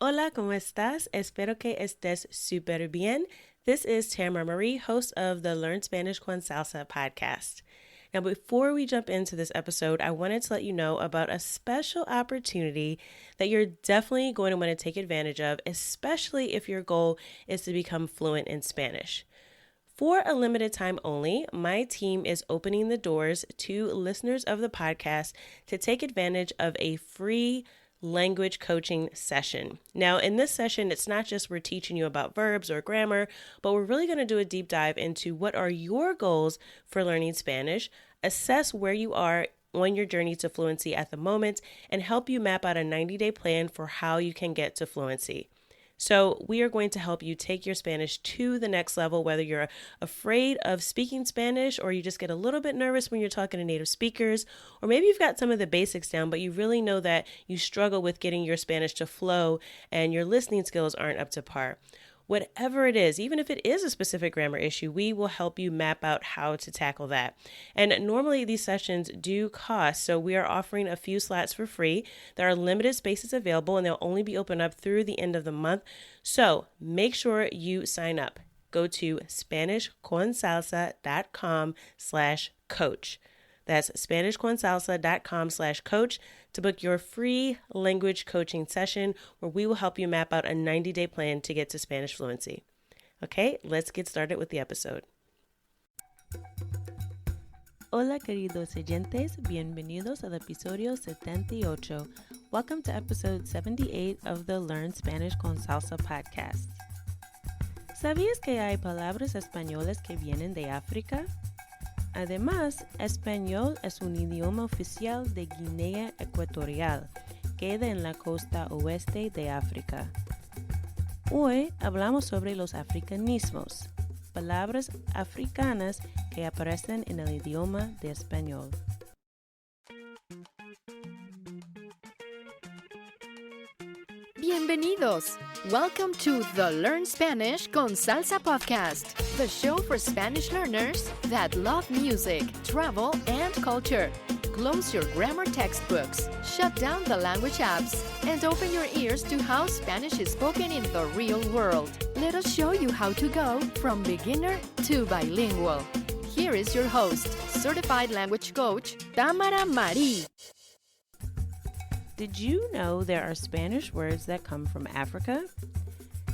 Hola, ¿cómo estás? Espero que estés súper bien. This is Tamara Marie, host of the Learn Spanish con Salsa podcast. Now, before we jump into this episode, I wanted to let you know about a special opportunity that you're definitely going to want to take advantage of, especially if your goal is to become fluent in Spanish. For a limited time only, my team is opening the doors to listeners of the podcast to take advantage of a free language coaching session. Now, in this session, it's not just we're teaching you about verbs or grammar, but we're really going to do a deep dive into what are your goals for learning Spanish, assess where you are on your journey to fluency at the moment, and help you map out a 90-day plan for how you can get to fluency. So we are going to help you take your Spanish to the next level, whether you're afraid of speaking Spanish or you just get a little bit nervous when you're talking to native speakers, or maybe you've got some of the basics down, but you really know that you struggle with getting your Spanish to flow and your listening skills aren't up to par. Whatever it is, even if it is a specific grammar issue, we will help you map out how to tackle that. And normally these sessions do cost, so we are offering a few slots for free. There are limited spaces available and they'll only be open up through the end of the month. So make sure you sign up. Go to SpanishConSalsa.com/coach. That's SpanishConSalsa.com/coach to book your free language coaching session where we will help you map out a 90-day plan to get to Spanish fluency. Okay, let's get started with the episode. Hola, queridos oyentes. Bienvenidos al episodio 78. Welcome to episode 78 of the Learn Spanish con Salsa podcast. ¿Sabías que hay palabras españolas que vienen de África? Además, español es un idioma oficial de Guinea Ecuatorial, queda en la costa oeste de África. Hoy hablamos sobre los africanismos, palabras africanas que aparecen en el idioma de español. Bienvenidos! Welcome to the Learn Spanish con Salsa podcast, the show for Spanish learners that love music, travel, and culture. Close your grammar textbooks, shut down the language apps, and open your ears to how Spanish is spoken in the real world. Let us show you how to go from beginner to bilingual. Here is your host, certified language coach, Tamara Marie. Did you know there are Spanish words that come from Africa?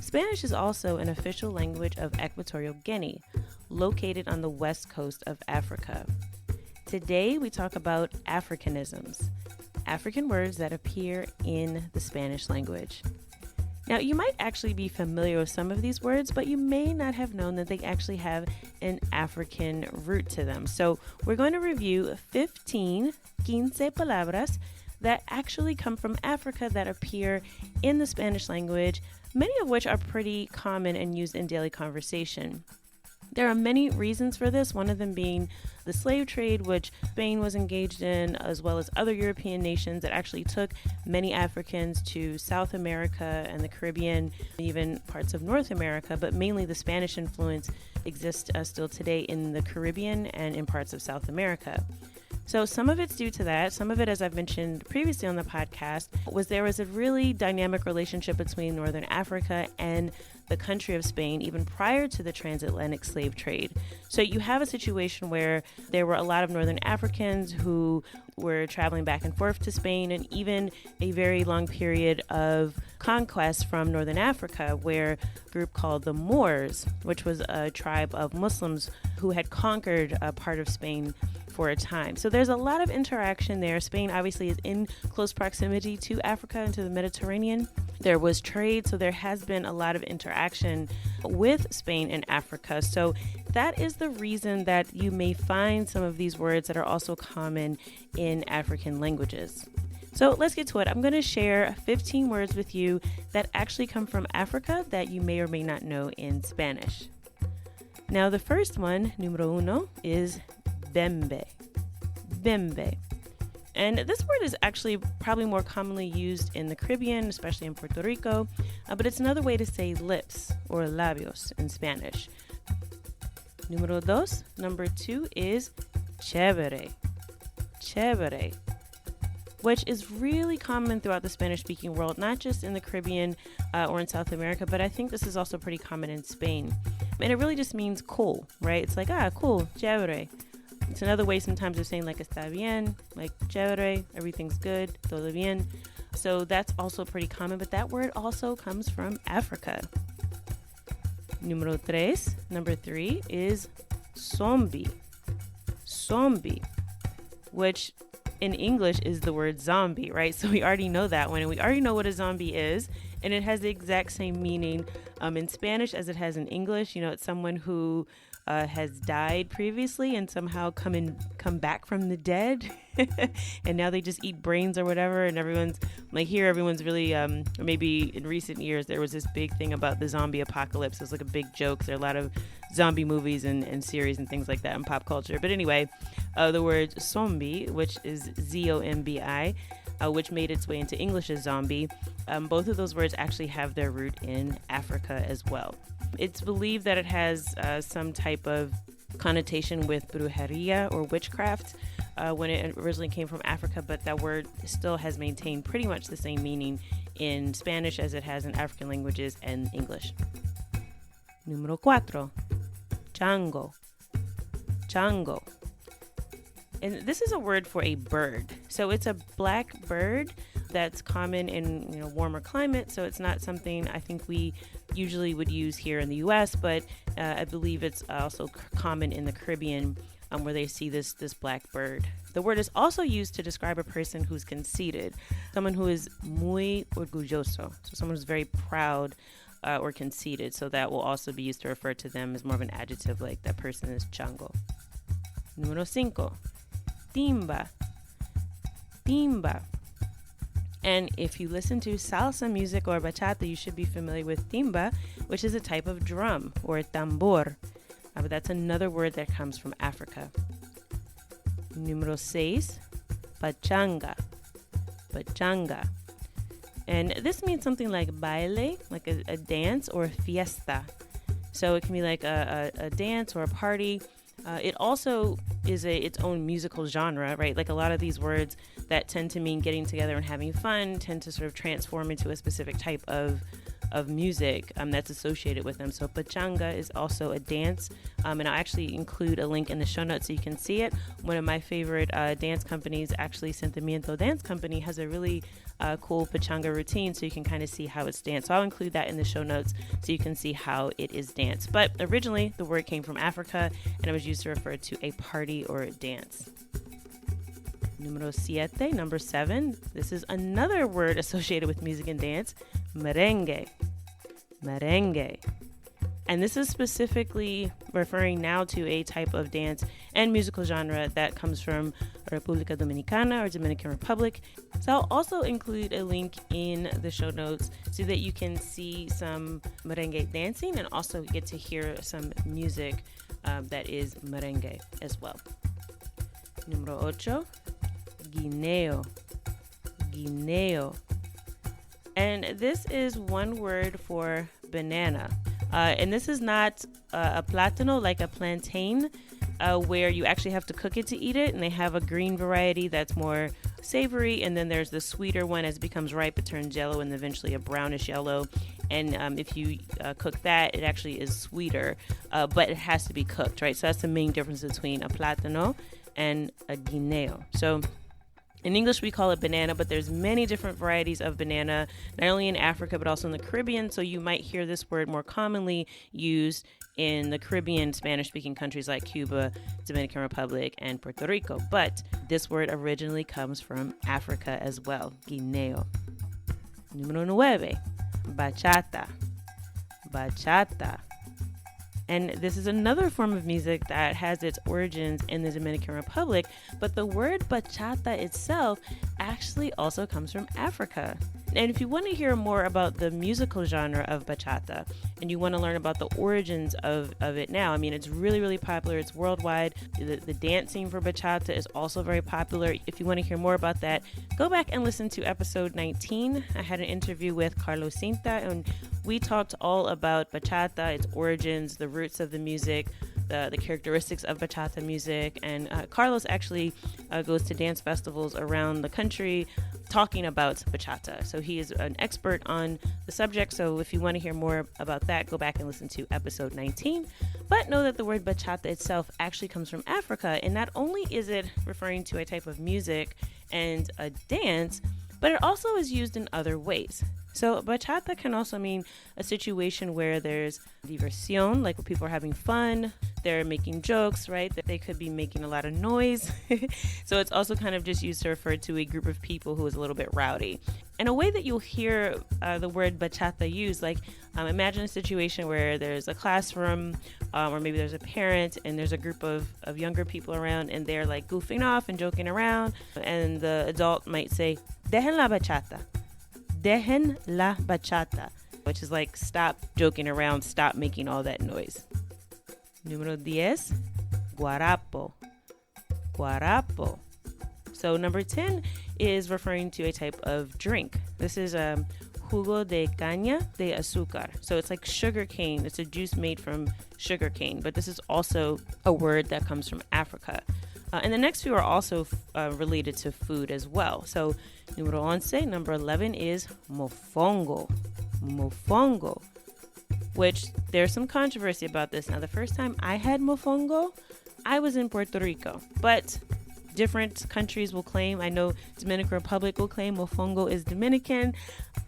Spanish is also an official language of Equatorial Guinea, located on the west coast of Africa. Today, we talk about Africanisms, African words that appear in the Spanish language. Now, you might actually be familiar with some of these words, but you may not have known that they actually have an African root to them. So we're going to review 15 palabras that actually come from Africa that appear in the Spanish language, many of which are pretty common and used in daily conversation. There are many reasons for this, one of them being the slave trade, which Spain was engaged in, as well as other European nations that actually took many Africans to South America and the Caribbean, even parts of North America, but mainly the Spanish influence exists still today in the Caribbean and in parts of South America. So some of it's due to that. Some of it, as I've mentioned previously on the podcast, there was a really dynamic relationship between Northern Africa and the country of Spain, even prior to the transatlantic slave trade. So you have a situation where there were a lot of Northern Africans who were traveling back and forth to Spain, and even a very long period of conquest from Northern Africa, where a group called the Moors, which was a tribe of Muslims who had conquered a part of Spain for a time. So there's a lot of interaction there. Spain obviously is in close proximity to Africa and to the Mediterranean. There was trade, so there has been a lot of interaction with Spain and Africa. So that is the reason that you may find some of these words that are also common in African languages. So let's get to it. I'm going to share 15 words with you that actually come from Africa that you may or may not know in Spanish. Now, the first one, número uno, is bembe. Bembe. And this word is actually probably more commonly used in the Caribbean, especially in Puerto Rico, but it's another way to say lips or labios in Spanish. Número dos, number two is chévere. Chévere. which is really common throughout the Spanish-speaking world, not just in the Caribbean or in South America, but I think this is also pretty common in Spain. And it really just means cool, right? It's like, cool, chévere. It's another way sometimes of saying like está bien, like chévere, everything's good, todo bien. So that's also pretty common, but that word also comes from Africa. Number 3 is zombie. Zombie, which in English is the word zombie, right? So we already know that one, and we already know what a zombie is, and it has the exact same meaning in Spanish as it has in English. You know, it's someone who has died previously and somehow come back from the dead and now they just eat brains or whatever, and everyone's really or maybe in recent years there was this big thing about the zombie apocalypse. It was like a big joke. There are a lot of zombie movies and series and things like that in pop culture, but anyway, the word zombie, which is zombi, which made its way into English as zombie, both of those words actually have their root in Africa as well. It's believed that it has some type of connotation with brujeria or witchcraft when it originally came from Africa, but that word still has maintained pretty much the same meaning in Spanish as it has in African languages and English. Número 4, chango. Chango. And this is a word for a bird. So it's a black bird that's common in warmer climates. So it's not something I think we usually would use here in the U.S., but I believe it's also common in the Caribbean where they see this black bird. The word is also used to describe a person who's conceited, someone who is muy orgulloso, so someone who's very proud or conceited. So that will also be used to refer to them as more of an adjective, like that person is chango. Número 5. Timba. Timba. And if you listen to salsa music or bachata, you should be familiar with timba, which is a type of drum or tambor. But that's another word that comes from Africa. Número 6, pachanga. Pachanga. And this means something like baile, like a dance, or fiesta. So it can be like a dance or a party. It also is its own musical genre, right? Like a lot of these words that tend to mean getting together and having fun tend to sort of transform into a specific type of music that's associated with them. So pachanga is also a dance, and I'll actually include a link in the show notes so you can see it. One of my favorite dance companies, actually Sentimiento Dance Company, has a really cool pachanga routine, so you can kind of see how it's danced. So I'll include that in the show notes so you can see how it is danced. But originally the word came from Africa and it was used to refer to a party or a dance. Number 7. This is another word associated with music and dance, merengue. Merengue. And this is specifically referring now to a type of dance and musical genre that comes from República Dominicana or Dominican Republic. So I'll also include a link in the show notes so that you can see some merengue dancing and also get to hear some music that is merengue as well. Número 8, guineo. Guineo. And this is one word for banana. And this is not a plátano, like a plantain, where you actually have to cook it to eat it. And they have a green variety that's more savory. And then there's the sweeter one. As it becomes ripe, it turns yellow and eventually a brownish yellow. And if you cook that, it actually is sweeter, but it has to be cooked, right? So that's the main difference between a plátano and a guineo. So in English, we call it banana, but there's many different varieties of banana, not only in Africa, but also in the Caribbean. So you might hear this word more commonly used in the Caribbean Spanish-speaking countries like Cuba, Dominican Republic, and Puerto Rico. But this word originally comes from Africa as well, guineo. Número 9, bachata. Bachata. And this is another form of music that has its origins in the Dominican Republic, but the word bachata itself actually also comes from Africa. And if you want to hear more about the musical genre of bachata and you want to learn about the origins of it now, I mean, it's really, really popular. It's worldwide. The dancing for bachata is also very popular. If you want to hear more about that, go back and listen to episode 19. I had an interview with Carlos Cinta, and we talked all about bachata, its origins, the roots of the music, the characteristics of bachata music. And Carlos actually goes to dance festivals around the country talking about bachata. So he is an expert on the subject. So if you want to hear more about that, go back and listen to episode 19. But know that the word bachata itself actually comes from Africa. And not only is it referring to a type of music and a dance, but it also is used in other ways. So bachata can also mean a situation where there's diversión, like where people are having fun, they're making jokes, right? They could be making a lot of noise. So it's also kind of just used to refer to a group of people who is a little bit rowdy. And a way that you'll hear the word bachata used, like imagine a situation where there's a classroom or maybe there's a parent and there's a group of younger people around and they're like goofing off and joking around. And the adult might say, dejen la bachata. Dejen la bachata, which is like stop joking around, stop making all that noise. Número 10, guarapo. Guarapo. So number 10 is referring to a type of drink. This is jugo de caña de azúcar. So it's like sugar cane. It's a juice made from sugar cane, but this is also a word that comes from Africa. And the next few are also related to food as well. So número 11, number 11 is mofongo. Mofongo, which there's some controversy about this. Now, the first time I had mofongo, I was in Puerto Rico, but different countries will claim. I know Dominican Republic will claim mofongo is Dominican.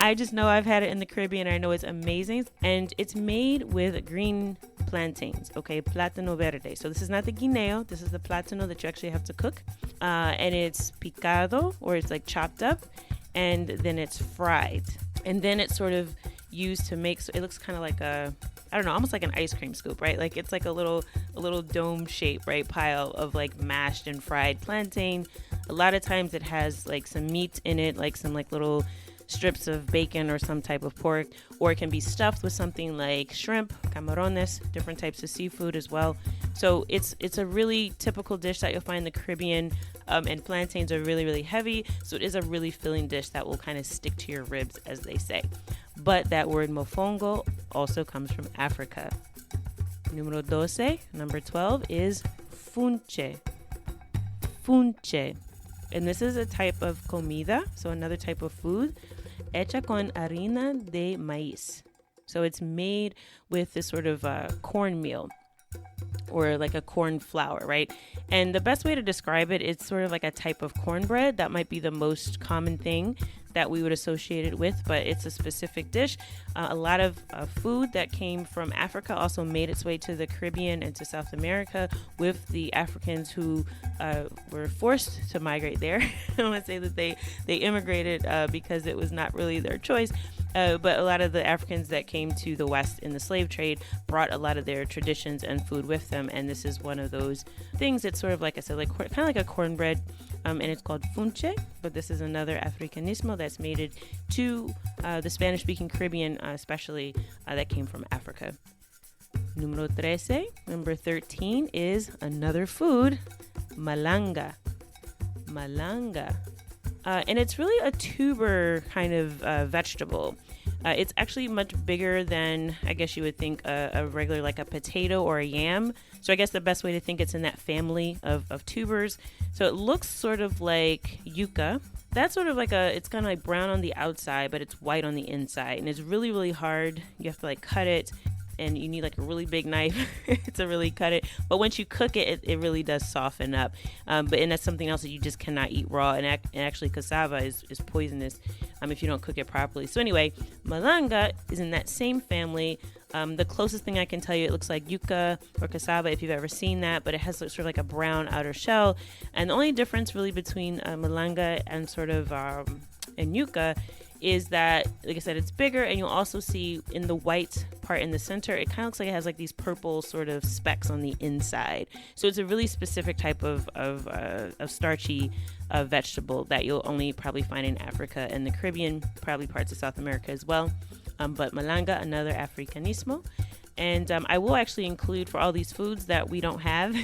I just know I've had it in the Caribbean. I know it's amazing. And it's made with green plantains, okay? Plátano verde. So this is not the guineo. This is the plátano that you actually have to cook. And it's picado, or it's like chopped up. And then it's fried. And then it's sort of used to make, so it looks kind of like a, I don't know, almost like an ice cream scoop, right? Like it's like a little dome shape, right? Pile of like mashed and fried plantain. A lot of times it has like some meat in it, like some like little strips of bacon or some type of pork, or it can be stuffed with something like shrimp, camarones, different types of seafood as well. So it's a really typical dish that you'll find in the Caribbean, and plantains are really, really heavy. So it is a really filling dish that will kind of stick to your ribs, as they say. But that word mofongo also comes from Africa. Número 12, number 12 is funche. Funche. And this is a type of comida, so another type of food, hecha con harina de maíz. So it's made with this sort of cornmeal, or like a corn flour, right? And the best way to describe it, it's sort of like a type of cornbread. That might be the most common thing that we would associate it with, but it's a specific dish. A lot of food that came from Africa also made its way to the Caribbean and to South America with the Africans who were forced to migrate there. I want to say that they immigrated because it was not really their choice. But a lot of the Africans that came to the West in the slave trade brought a lot of their traditions and food with them. And this is one of those things. It's sort of like I said, like kind of like a cornbread, and it's called funche. But this is another Africanismo that's made it to the Spanish-speaking Caribbean, especially that came from Africa. Número 13, number 13 is another food, malanga. Malanga. And it's really a tuber kind of vegetable. It's actually much bigger than, I guess you would think, a regular, like a potato or a yam. So I guess the best way to think it's in that family of tubers. So it looks sort of like yuca. That's sort of like it's kind of like brown on the outside, but it's white on the inside. And it's really, really hard. You have to like cut it. And you need like a really big knife to really cut it. But once you cook it, it really does soften up. And that's something else that you just cannot eat raw. And actually, cassava is poisonous if you don't cook it properly. So anyway, malanga is in that same family. The closest thing I can tell you, it looks like yuca or cassava if you've ever seen that, but it has sort of like a brown outer shell. And the only difference really between malanga and sort of and yuca is that, like I said, it's bigger, and you'll also see in the white part in the center, it kind of looks like it has like these purple sort of specks on the inside. So it's a really specific type of starchy vegetable that you'll only probably find in Africa and the Caribbean, probably parts of South America as well. But malanga, another Africanismo. And I will actually include, for all these foods that we don't have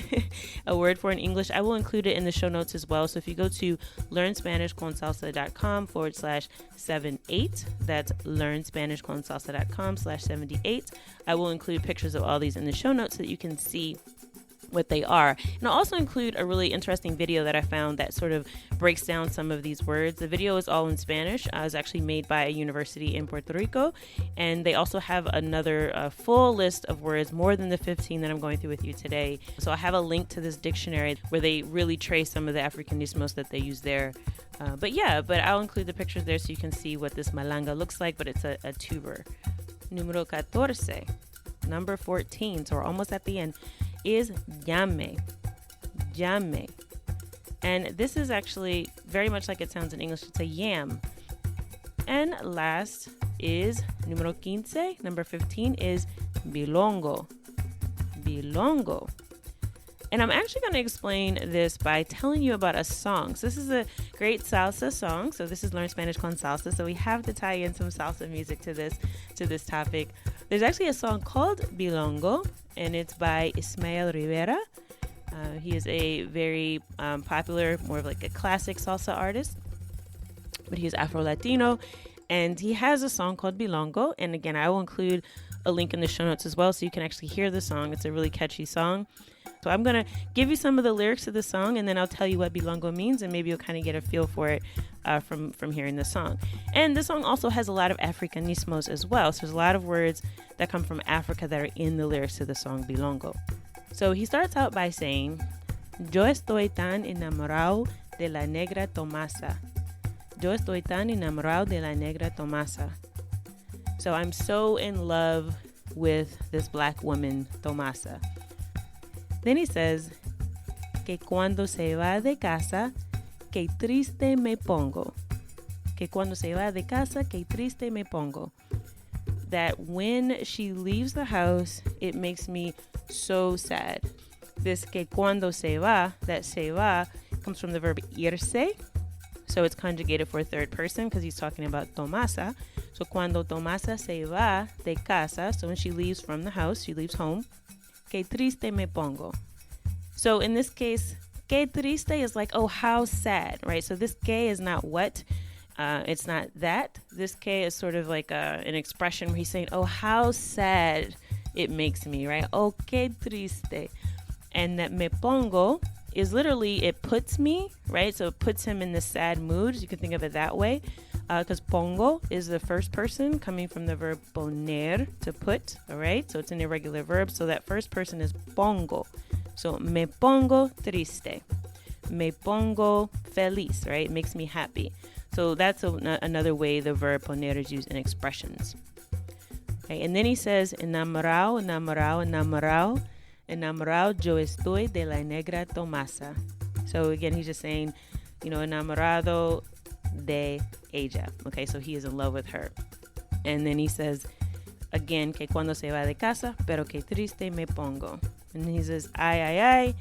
a word for in English, I will include it in the show notes as well. So if you go to learnspanishconsalsa.com/78, that's learnspanishconsalsa.com/78, I will include pictures of all these in the show notes so that you can see what they are. And I'll also include a really interesting video that I found that sort of breaks down some of these words. The video is all in Spanish. It was actually made by a university in Puerto Rico, and they also have another full list of words, more than the 15 that I'm going through with you today. So I have a link to this dictionary where they really trace some of the Africanismos that they use there. But I'll include the pictures there so you can see what this malanga looks like, but it's a tuber. Número 14, number 14, so we're almost at the end, is llame. Llame. And this is actually very much like it sounds in English. It's a yam. And last is número 15. Number 15 is bilongo. Bilongo. And I'm actually going to explain this by telling you about a song. So this is a great salsa song. So this is Learn Spanish con Salsa. So we have to tie in some salsa music to this topic. There's actually a song called Bilongo, and it's by Ismael Rivera. He is a very popular, more of like a classic salsa artist, but he is Afro-Latino, and he has a song called Bilongo. And again, I will include a link in the show notes as well so you can actually hear the song. It's a really catchy song. So I'm going to give you some of the lyrics of the song, and then I'll tell you what Bilongo means, and maybe you'll kind of get a feel for it from hearing the song. And the song also has a lot of Africanismos as well. So there's a lot of words that come from Africa that are in the lyrics of the song Bilongo. So he starts out by saying, Yo estoy tan enamorado de la negra Tomasa. Yo estoy tan enamorado de la negra Tomasa. So I'm so in love with this black woman, Tomasa. Then he says, que cuando se va de casa, que triste me pongo. Que cuando se va de casa, que triste me pongo. That when she leaves the house, it makes me so sad. This que cuando se va, that se va, comes from the verb irse. So it's conjugated for a third person because he's talking about Tomasa. So cuando Tomasa se va de casa, so when she leaves from the house, she leaves home. Que triste me pongo. So in this case, que triste is like, oh, how sad, right? So this que is not what, it's not that. This que is sort of like an expression where he's saying, oh, how sad it makes me, right? Oh, que triste. And that me pongo is literally, it puts me, right? So it puts him in this sad mood. You can think of it that way. Because pongo is the first person coming from the verb poner, to put, all right? So it's an irregular verb. So that first person is pongo. So me pongo triste. Me pongo feliz, right? It makes me happy. So that's another way the verb poner is used in expressions. Okay, and then he says, enamorado, enamorado, enamorado. Enamorado yo estoy de la negra Tomasa. So again, he's just saying, enamorado de ella. Okay, so he is in love with her. And then he says, again, que cuando se va de casa, pero que triste me pongo. And he says, ay, ay, ay.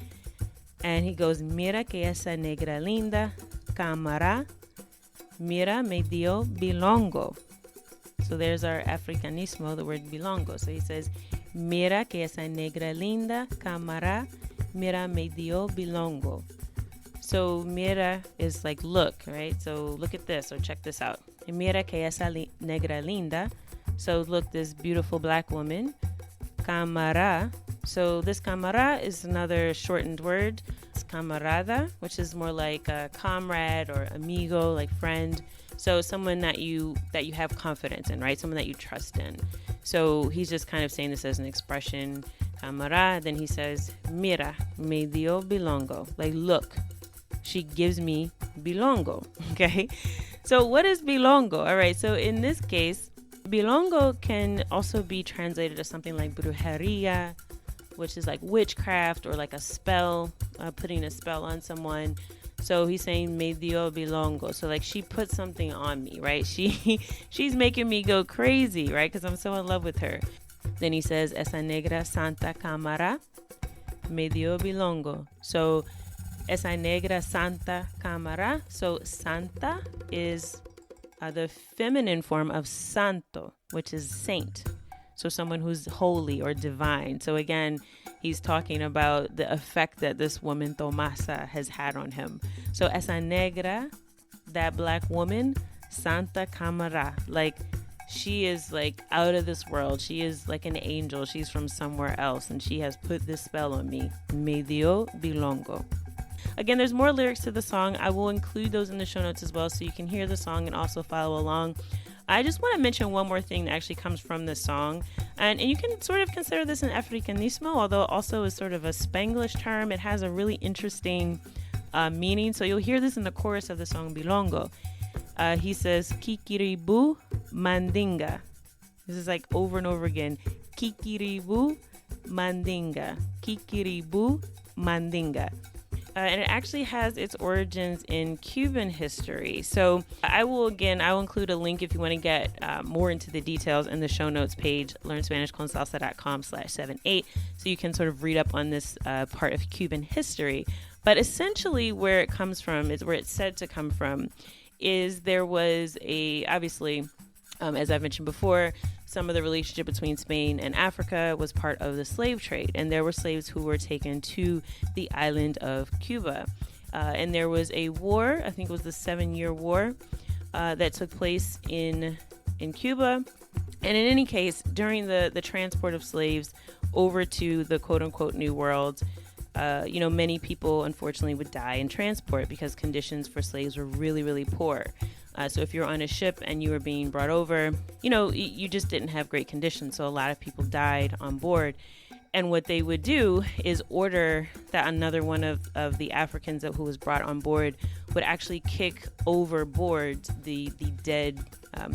And he goes, mira que esa negra linda, cámara, mira me dio bilongo. So there's our Africanismo, the word bilongo. So he says, mira que esa negra linda, cámara, mira me dio bilongo. So mira is like look, right? So look at this, or check this out. Mira que esa negra linda. So look, this beautiful black woman. Cámara. So this cámara is another shortened word. It's camarada, which is more like a comrade or amigo, like friend. So someone that you have confidence in, right? Someone that you trust in. So he's just kind of saying this as an expression, cámara. Then he says, mira, me dio bilongo. Like, look, she gives me bilongo. Okay. So what is bilongo? All right. So in this case, bilongo can also be translated as something like brujeria, which is like witchcraft or like a spell, putting a spell on someone. So he's saying me dio bilongo. So like she put something on me, right? She's making me go crazy, right? Because I'm so in love with her. Then he says, esa negra santa cámara me dio bilongo. So esa negra santa cámara. So santa is the feminine form of santo, which is saint. So someone who's holy or divine. So again, he's talking about the effect that this woman Tomasa has had on him. So esa negra, that black woman, Santa Camara, like she is like out of this world. She is like an angel. She's from somewhere else, and she has put this spell on me. Me dio bilongo. Again, there's more lyrics to the song. I will include those in the show notes as well, so you can hear the song and also follow along. I just want to mention one more thing that actually comes from this song, and you can sort of consider this an Africanismo, although it also is sort of a Spanglish term. It has a really interesting meaning. So you'll hear this in the chorus of the song Bilongo. He says, Kikiribu Mandinga. This is like over and over again. Kikiribu Mandinga. Kikiribu Mandinga. And it actually has its origins in Cuban history. So I will include a link if you want to get more into the details in the show notes page, learnspanishconsalsa.com/78, so you can sort of read up on this part of Cuban history. But essentially where it comes from, is where it's said to come from, is there was obviously, as I've mentioned before, some of the relationship between Spain and Africa was part of the slave trade, and there were slaves who were taken to the island of Cuba. And there was a war, I think it was the 7-year war, that took place in Cuba. And in any case, during the transport of slaves over to the quote-unquote New World, many people unfortunately would die in transport because conditions for slaves were really, really poor. So if you're on a ship and you were being brought over, you just didn't have great conditions. So a lot of people died on board. And what they would do is order that another one of the Africans who was brought on board would actually kick overboard the dead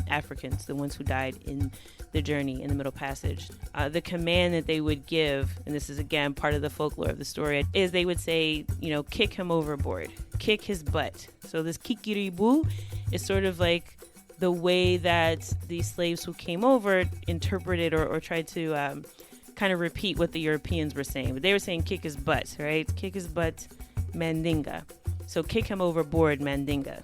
Africans, the ones who died in the journey in the Middle Passage. The command that they would give, and this is again part of the folklore of the story, is they would say, kick him overboard, kick his butt. So this kikiribu is sort of like the way that the slaves who came over interpreted or tried to kind of repeat what the Europeans were saying. But they were saying kick his butt, right? Kick his butt, mandinga. So kick him overboard, mandinga.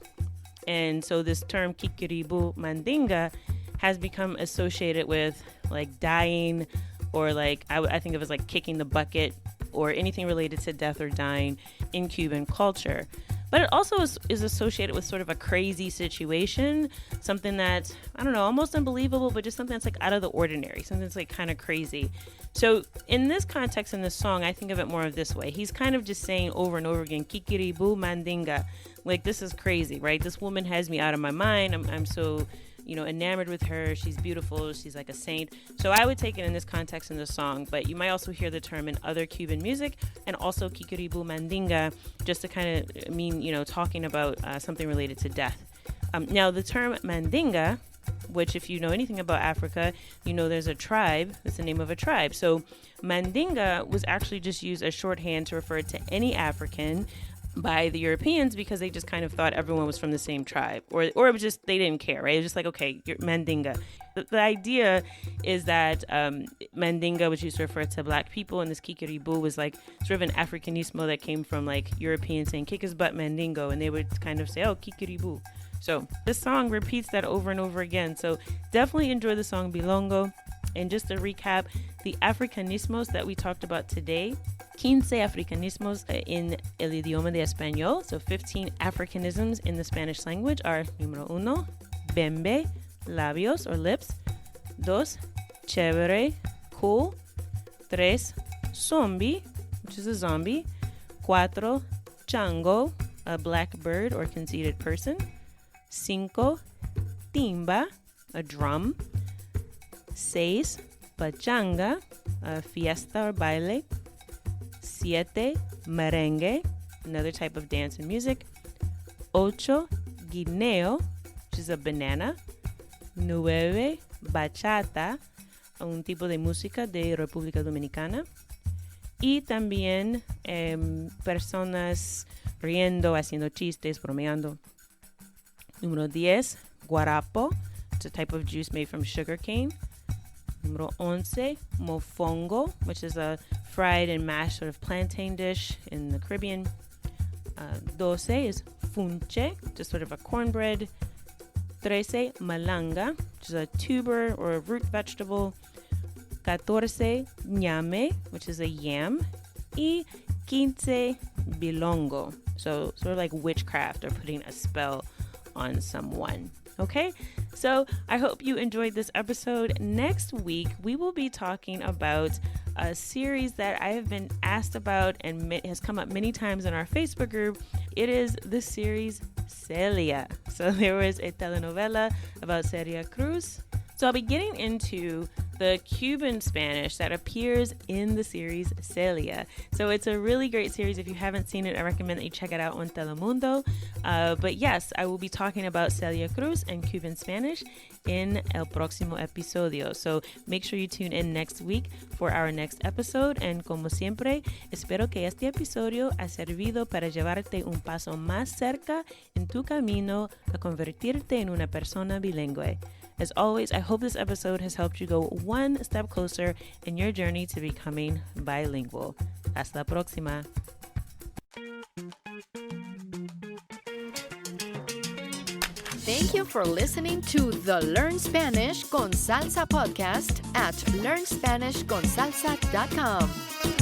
And so this term kikiribu mandinga has become associated with like dying, or like I think of it as like kicking the bucket, or anything related to death or dying in Cuban culture. But it also is associated with sort of a crazy situation, something that, I don't know, almost unbelievable, but just something that's like out of the ordinary, something that's like kind of crazy. So in this context, in this song, I think of it more of this way. He's kind of just saying over and over again, kikiribu mandinga, like this is crazy, right? This woman has me out of my mind. I'm so, enamored with her. She's beautiful. She's like a saint. So I would take it in this context in the song, but you might also hear the term in other Cuban music, and also kikiribu mandinga, just to kind of mean, talking about something related to death. Now the term mandinga, which if you know anything about Africa, there's a tribe. It's the name of a tribe. So mandinga was actually just used as shorthand to refer to any African by the Europeans, because they just kind of thought everyone was from the same tribe, or it was just, they didn't care, right? It was just like, okay, you're mandinga. The idea is that mandinga was used to refer to black people, and this kikiribu was like sort of an Africanismo that came from like Europeans saying kick his butt mandingo, and they would kind of say, oh, kikiribu. So this song repeats that over and over again. So definitely enjoy the song Bilongo. And just to recap, the Africanismos that we talked about today, 15 Africanismos in el idioma de español, so 15 Africanisms in the Spanish language are número 1, bembe, labios or lips, 2, chévere, cool, 3, zombie, which is a zombie, 4, chango, a black bird or conceited person, 5, timba, a drum, 6, pachanga, a fiesta or baile, 7, merengue, another type of dance and music, 8, guineo, which is a banana, 9, bachata, un tipo de música de República Dominicana, y también personas riendo, haciendo chistes, bromeando. Número 10, guarapo, it's a type of juice made from sugar cane. Número 11, mofongo, which is a fried and mashed sort of plantain dish in the Caribbean. 12 is funche, just sort of a cornbread. 13, malanga, which is a tuber or a root vegetable. 14, ñame, which is a yam, y 15, bilongo. So sort of like witchcraft or putting a spell on someone. Okay, so I hope you enjoyed this episode. Next week, we will be talking about a series that I have been asked about and has come up many times in our Facebook group. It is the series Celia. So there was a telenovela about Celia Cruz. So I'll be getting into the Cuban Spanish that appears in the series Celia. So it's a really great series. If you haven't seen it, I recommend that you check it out on Telemundo. But yes, I will be talking about Celia Cruz and Cuban Spanish in el próximo episodio. So make sure you tune in next week for our next episode. And como siempre, espero que este episodio ha servido para llevarte un paso más cerca en tu camino a convertirte en una persona bilingüe. As always, I hope this episode has helped you go one step closer in your journey to becoming bilingual. Hasta la próxima. Thank you for listening to the Learn Spanish con Salsa podcast at learnspanishconsalsa.com.